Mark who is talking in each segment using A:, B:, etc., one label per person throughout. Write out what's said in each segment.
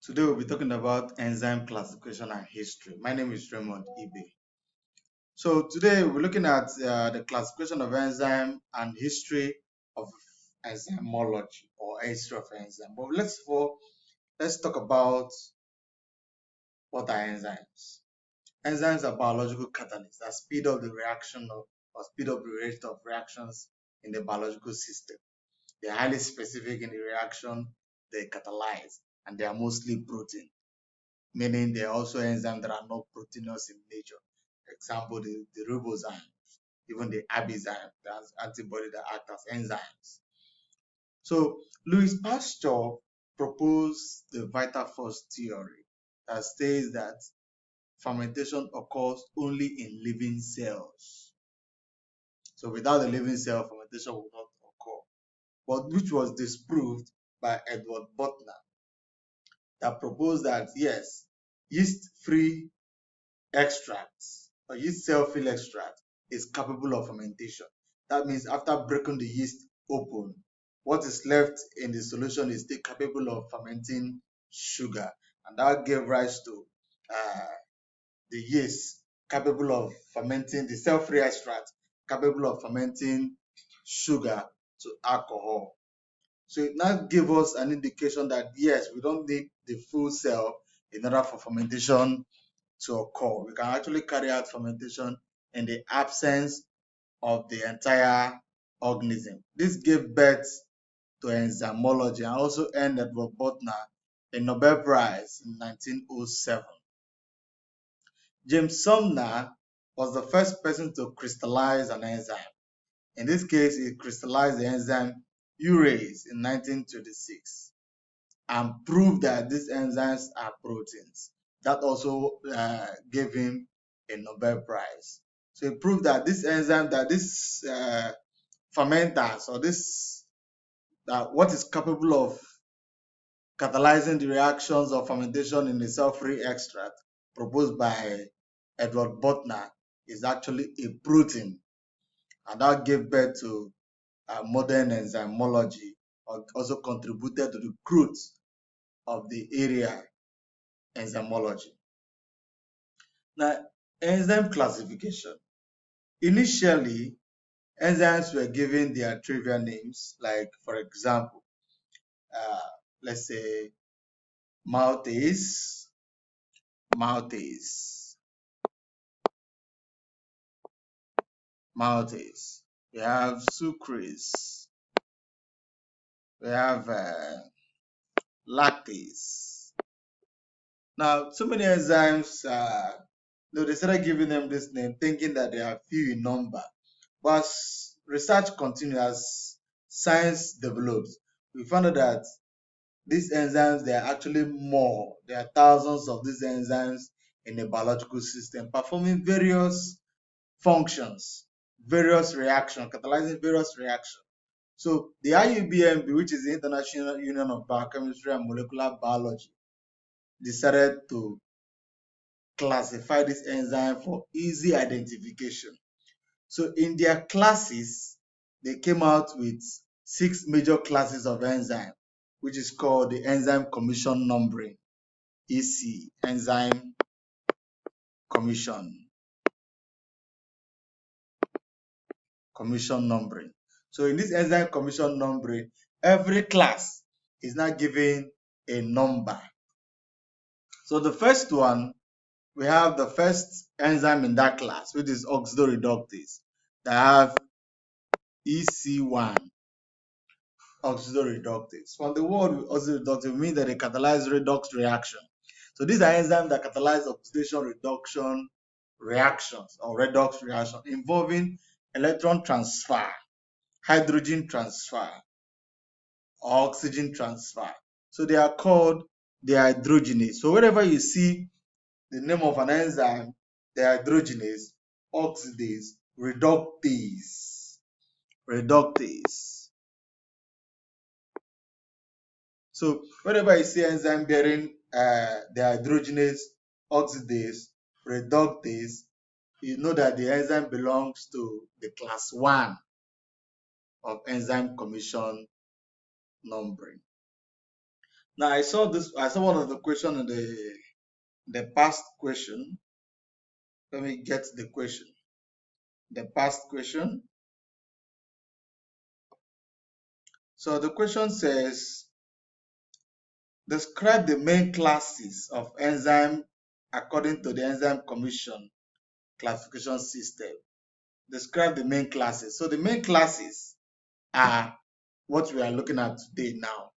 A: Today we'll be talking about enzyme classification and history. My name is Raymond Ibe. So today we're looking at the classification of enzyme and history of enzymology or history of enzyme. But let's talk about what are enzymes. Enzymes are biological catalysts that speed up the reaction of or speed up the rate of reactions in the biological system. They're highly specific in the reaction they catalyze, and they are mostly protein, meaning there are also enzymes that are not proteinous in nature. For example, the ribozyme, even the abizyme, that's antibody that act as enzymes. So Louis Pasteur proposed the vital force theory that states that fermentation occurs only in living cells. So without the living cell, fermentation will not occur. But which was disproved by Edward Buchner, that proposed that yes, yeast-free extracts or yeast cell-fill extract is capable of fermentation. That means after breaking the yeast open, what is left in the solution is still capable of fermenting sugar, and that gave rise to the yeast capable of fermenting the cell-free extract capable of fermenting sugar to alcohol. So it now gave us an indication that yes, we don't need the full cell in order for fermentation to occur. We can actually carry out fermentation in the absence of the entire organism. This gave birth to enzymology and also earned Edward Buchner a Nobel Prize in 1907. James Sumner was the first person to crystallize an enzyme. In this case, he crystallized the enzyme Urase in 1926 and proved that these enzymes are proteins. That also gave him a Nobel Prize. So he proved that this enzyme, that this fermenters or this, that what is capable of catalyzing the reactions of fermentation in the cell-free extract proposed by Edward Buchner is actually a protein, and that gave birth to modern enzymology, or also contributed to the growth of the area enzymology. Now, enzyme classification. Initially, enzymes were given their trivial names, like, for example, let's say maltase, maltase, maltase. We have sucrase. We have lactase. Now, so many enzymes, they started giving them this name, thinking that they are few in number. But as research continues, as science develops, we found out that these enzymes, they are actually more. There are thousands of these enzymes in the biological system performing various functions, various reactions, catalyzing various reactions. So the IUBMB, which is the International Union of Biochemistry and Molecular Biology, decided to classify this enzyme for easy identification. So in their classes, they came out with 6 major classes of enzyme, which is called the Enzyme Commission Numbering, EC, Enzyme Commission Numbering. So in this Enzyme Commission Numbering, every class is now given a number. So the first one, we have the first enzyme in that class, which is Oxidoreductase, that have EC1. Oxidoreductase. From the word oxidoreductase, we mean that they catalyze redox reaction. So these are enzymes that catalyze oxidation reduction reactions or redox reaction involving electron transfer, hydrogen transfer, or oxygen transfer. So they are called dehydrogenase. So wherever you see the name of an enzyme, dehydrogenase, oxidase, reductase, reductase. So whenever you see enzyme bearing dehydrogenase, oxidase, reductase, you know that the enzyme belongs to the class 1 of enzyme commission numbering. Now I saw one of the question in the past question. Let me get the question. The past question. So the question says, describe the main classes of enzyme according to the Enzyme Commission classification system. Describe the main classes. So the main classes are what we are looking at today now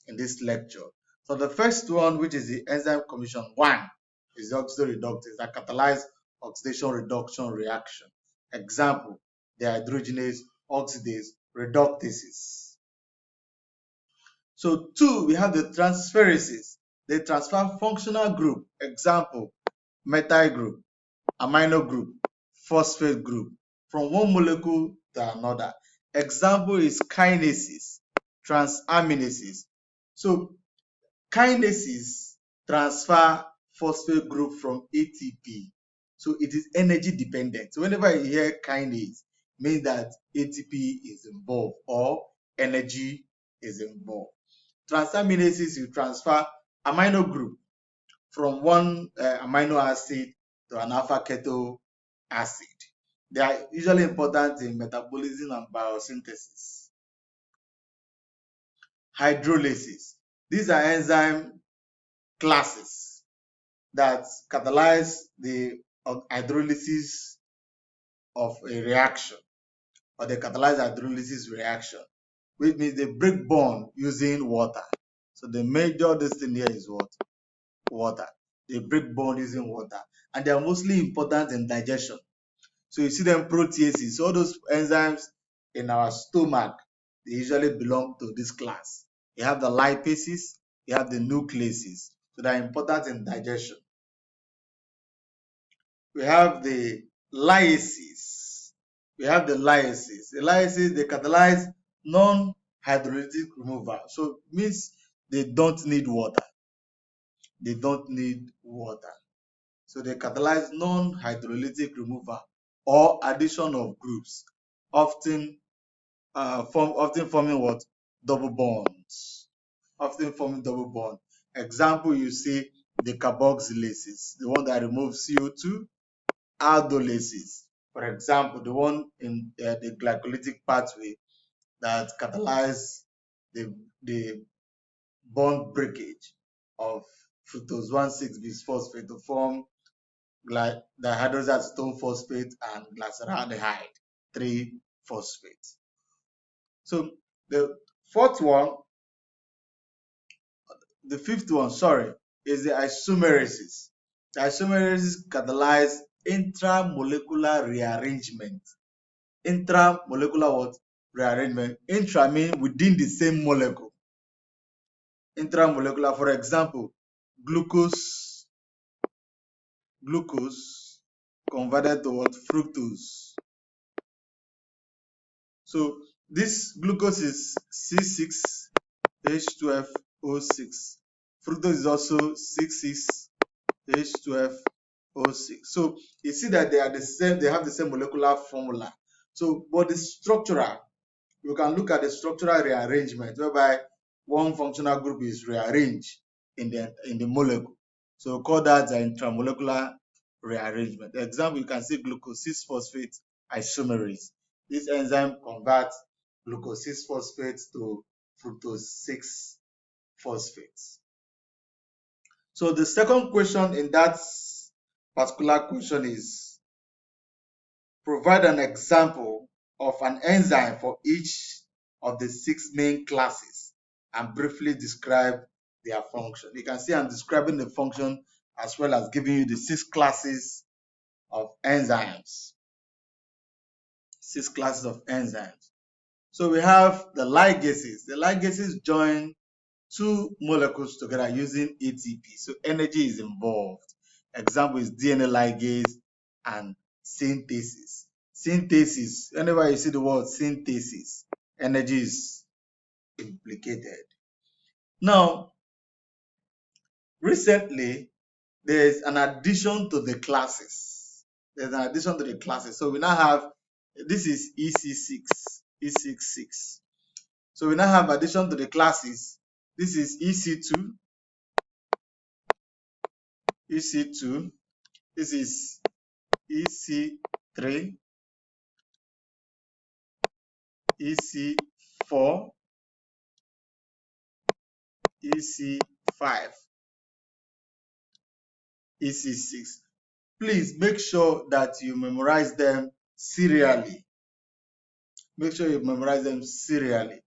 A: in this lecture. So the first one, which is the Enzyme Commission 1, is the oxidoreductases that catalyze oxidation reduction reaction. Example, the hydrogenase, oxidase, reductases. So 2, we have the transferases. They transfer functional group. Example, methyl group, amino group, phosphate group from one molecule to another. Example is kinases, transaminases. So kinases transfer phosphate group from ATP. So it is energy dependent. So whenever you hear kinase, means that ATP is involved or energy is involved. Transaminases, you transfer amino group from one amino acid to an alpha keto acid. They are usually important in metabolism and biosynthesis. Hydrolases. These are enzyme classes that catalyze the hydrolysis of a reaction, or they catalyze hydrolysis reaction, which means they break bond using water. So the major thing here is what? Water. They break bond using water, and they are mostly important in digestion. So you see them proteases, all those enzymes in our stomach, they usually belong to this class. You have the lipases, you have the nucleases, so they are important in digestion. We have the lyases. We have the lyases. The lyases, they catalyze non-hydrolytic removal. So it means they don't need water. They don't need water. So they catalyze non-hydrolytic removal or addition of groups, often forming what? Double bonds. Often forming double bond. Example, you see the carboxylases, the one that removes CO2. Hydrolases, for example, the one in the glycolytic pathway that catalyze the bond breakage of fructose 1,6-bisphosphate to form dihydroxyacetone phosphate and glyceraldehyde 3-phosphate. So the fifth one, is the isomerases. The isomerases catalyze intramolecular rearrangement. Intramolecular what? Rearrangement. Intra means within the same molecule. Intramolecular, for example, glucose converted to what? Fructose. So this glucose is C6H12O6. Fructose is also C6H12O6. So you see that they are the same, they have the same molecular formula. So, but the structural, you can look at the structural rearrangement whereby one functional group is rearranged in the molecule. So we call that the intramolecular rearrangement. The example, you can see glucose 6-phosphate isomerase. This enzyme converts glucose 6-phosphate to fructose 6-phosphate. So the second question in that particular question is, provide an example of an enzyme for each of the 6 main classes and briefly describe their function. You can see I'm describing the function as well as giving you the 6 classes of enzymes. 6 classes of enzymes. So we have the ligases. The ligases join 2 molecules together using ATP. So energy is involved. Example is DNA ligase and synthesis. Synthesis, whenever you see the word synthesis, energy is implicated. Now, recently, there's an addition to the classes. There's an addition to the classes. So we now have, this is EC6. So we now have addition to the classes. This is EC2, EC2. This is EC3, EC4, EC5, EC6. Please make sure that you memorize them serially. Make sure you memorize them serially.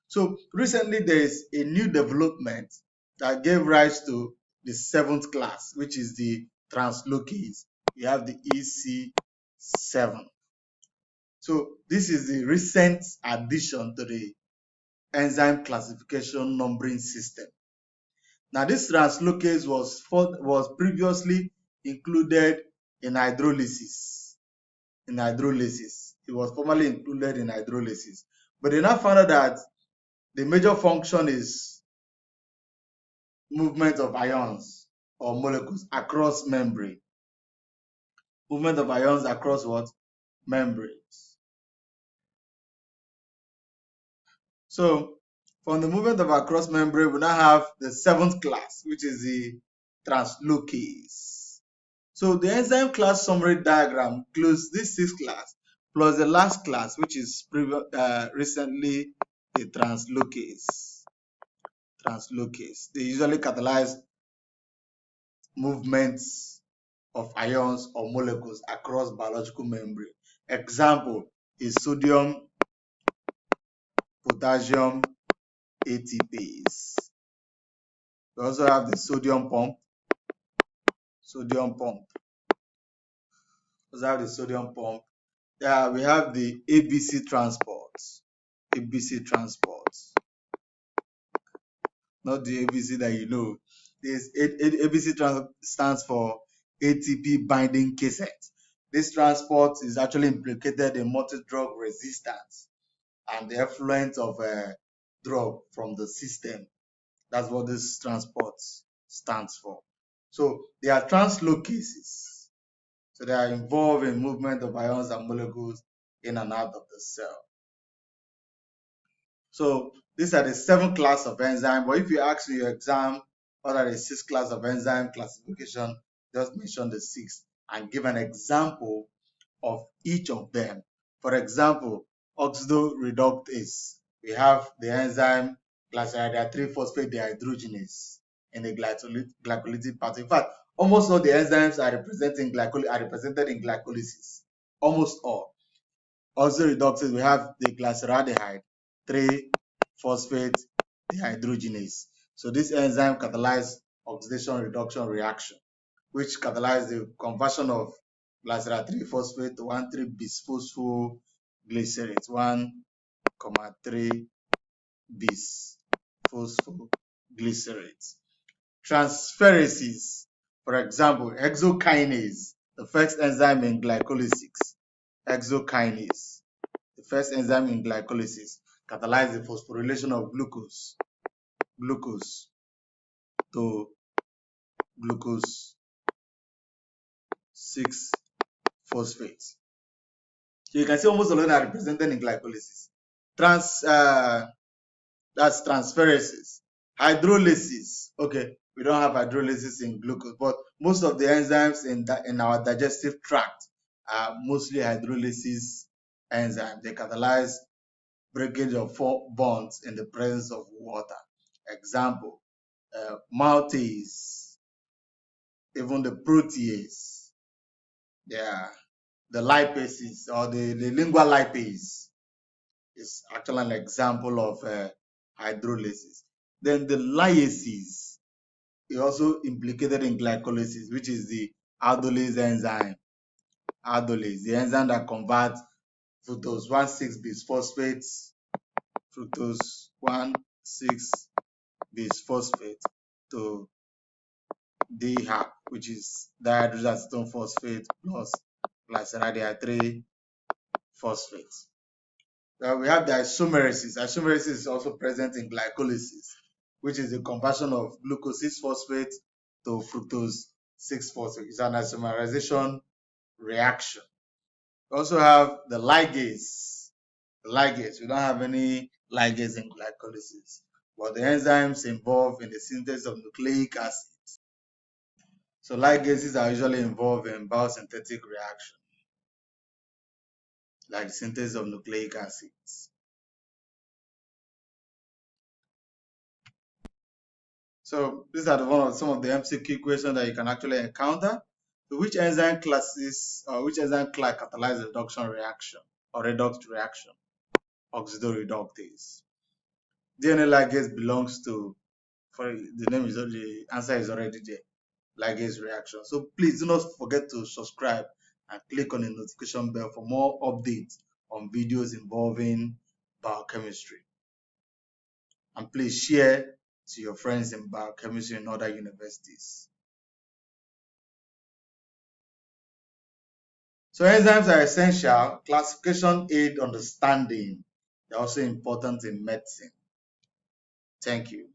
A: So recently there is a new development that gave rise to the 7th class, which is the translocase. We have the EC7. So this is the recent addition to the enzyme classification numbering system. Now this translocase was previously included in hydrolysis. It was formerly included in hydrolysis. But they now found out that the major function is movement of ions or molecules across membrane. Movement of ions across what? Membranes. So from the movement of across membrane, we now have the 7th class, which is the translocase. So the enzyme class summary diagram includes this 6th class plus the last class, which is recently the translocase. They usually catalyze movements of ions or molecules across biological membrane. Example is sodium, potassium, ATPase. We also have the sodium pump. Yeah, we have the ABC transports. Not the ABC that you know. This ABC stands for ATP binding cassette. This transport is actually implicated in multi-drug resistance and the effluent of a drug from the system. That's what this transport stands for. So they are translocases. So they are involved in movement of ions and molecules in and out of the cell. So these are the 7 class of enzyme. But if you ask in your exam what are the 6 class of enzyme classification, just mention the 6 and give an example of each of them. For example, oxidoreductase. We have the enzyme glyceride 3-phosphate dehydrogenase in the glycolytic pathway. In fact, almost all the enzymes are represented in glycolysis. Almost all. Oxidoreductase, we have the glyceraldehyde 3-phosphate dehydrogenase. So this enzyme catalyzes oxidation reduction reaction, which catalyzes the conversion of glyceride 3-phosphate to 1,3-bisphosphoglycerate, 1,3-bisphosphoglycerate. Transferases, for example, hexokinase, the first enzyme in glycolysis. Hexokinase, the first enzyme in glycolysis, catalyzes the phosphorylation of glucose to glucose 6-phosphate. So you can see almost all of them are represented in glycolysis. That's transferases. Hydrolases. Okay, we don't have hydrolases in glucose, but most of the enzymes in our digestive tract are mostly hydrolases enzymes. They catalyze breakage of 4 bonds in the presence of water. Example, maltase, even the protease, the lipases or the lingual lipase is actually an example of hydrolases. Then the Lyases is also implicated in glycolysis, which is the aldolase enzyme. Aldolase, the enzyme that converts fructose 1,6-bisphosphate, fructose 1,6-bisphosphate to DHAP, which is dihydrogen acetone phosphate plus glyceraldehyde 3-phosphate. We have the isomerases. Isomerases is also present in glycolysis, which is the conversion of glucose 6-phosphate to fructose 6-phosphate. It's an isomerization reaction. We also have the ligase. We don't have any ligase in glycolysis. but the enzymes involved in the synthesis of nucleic acids. So ligases are usually involved in biosynthetic reaction, like the synthesis of nucleic acids. So these are some of the MCQ questions that you can actually encounter. So which enzyme classes or which enzyme class catalyze the reduction reaction or redox reaction? Oxidoreductase. DNA ligase belongs to, for the name is the answer is already there, ligase reaction. So please do not forget to subscribe and click on the notification bell for more updates on videos involving biochemistry. And please share to your friends in biochemistry and other universities. So enzymes are essential. Classification aid understanding. They're also important in medicine. Thank you.